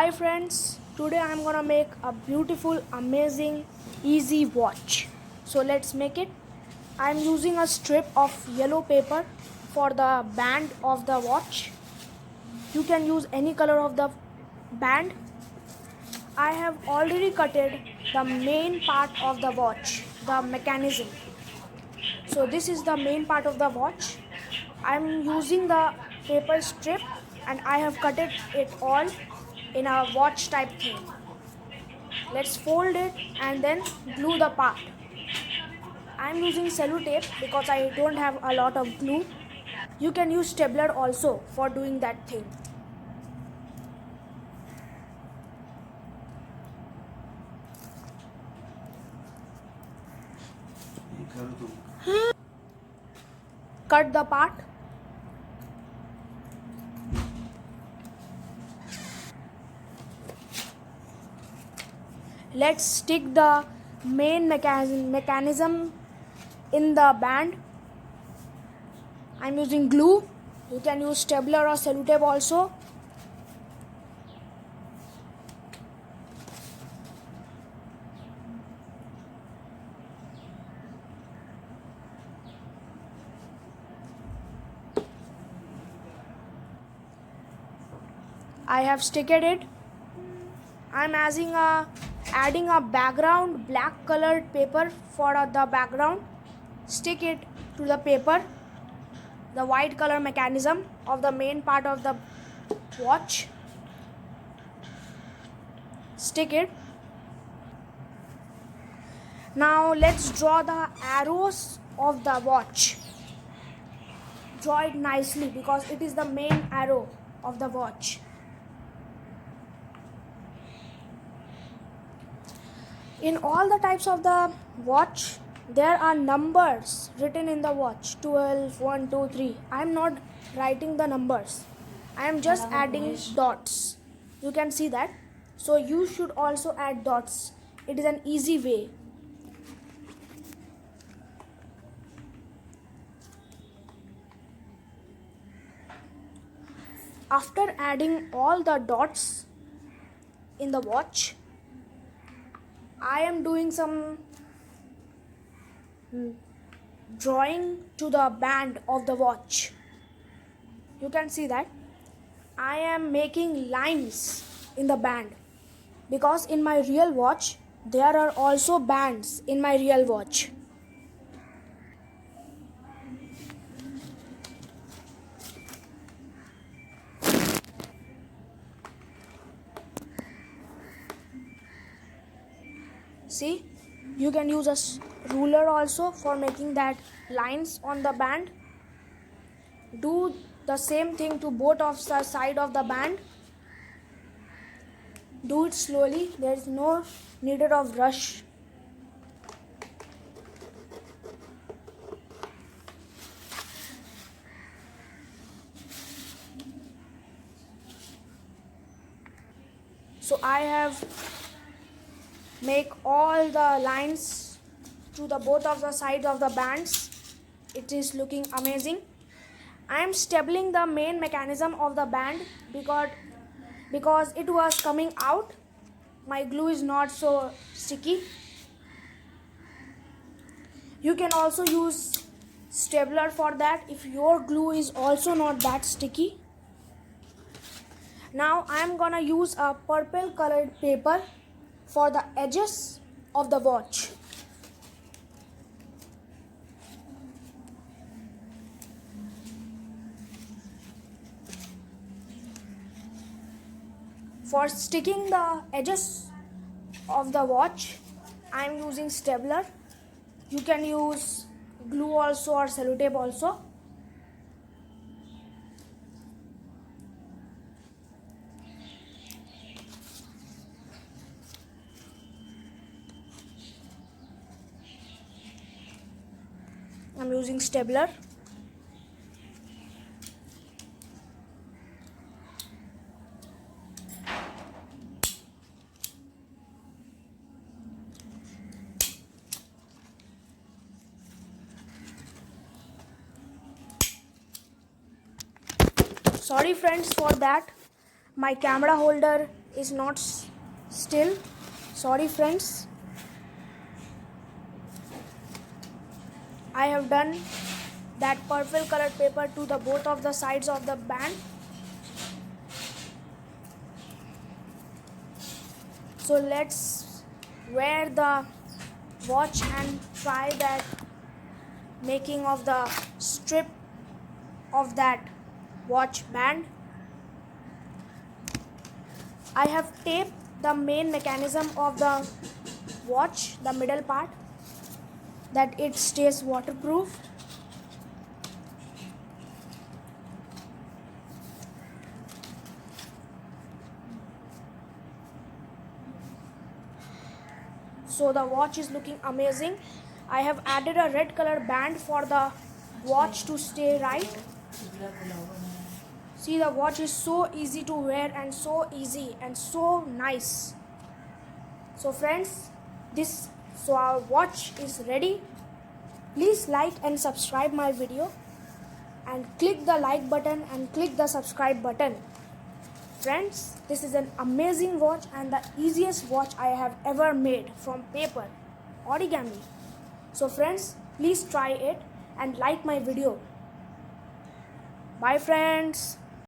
Hi friends, today I'm gonna make a beautiful, amazing, easy watch. So let's make it. I'm using a strip of yellow paper for the band of the watch. You can use any color of the band. I have already cutted the main part of the watch, the mechanism. So this is the main part of the watch. I'm using the paper strip and I have cut it all in a watch type thing. Let's fold it and then glue the part. I'm using cello tape because I don't have a lot of glue. You can use stapler also for doing that thing. Cut the part. Let's stick the main mechanism in the band. I'm using glue. You can use stapler or cello tape also. I have sticked it. I'm adding a background black colored paper for the background. Stick it to the paper, the white color mechanism of the main part of the watch. Stick it. Now let's draw the arrows of the watch. Draw it nicely because it is the main arrow of the watch. In all the types of the watch, there are numbers written in the watch 12, 1, 2, 3. I am not writing the numbers. I am just adding dots. You can see that. So you should also add dots. It is an easy way. After adding all the dots in the watch, I am doing some drawing to the band of the watch. You can see that I am making lines in the band because in my real watch there are also bands in my real watch. See, you can use a ruler also for making that lines on the band. Do the same thing to both of the side of the band. Do it slowly. There is no needed of rush. So I have make all the lines to the both of the sides of the bands. It is looking amazing. I am stapling the main mechanism of the band because it was coming out. My glue is not so sticky. You can also use stapler for that if your glue is also not that sticky. Now I am gonna use a purple colored paper for the edges of the watch. For sticking the edges of the watch, I am using stapler. You can use glue also or cello tape also. I'm using stapler. Sorry friends for that. My camera holder is not still. Sorry friends. I have done that purple colored paper to the both of the sides of the band. So let's wear the watch and try that making of the strip of that watch band. I have taped the main mechanism of the watch, the middle part, that it stays waterproof. So the watch is looking amazing. I have added a red color band for the watch to stay right. See, the watch is so easy to wear and so easy and so nice. So friends, our watch is ready. Please like and subscribe my video and click the like button and click the subscribe button. Friends, this is an amazing watch and the easiest watch I have ever made from paper, origami. So friends, please try it and like my video. Bye friends.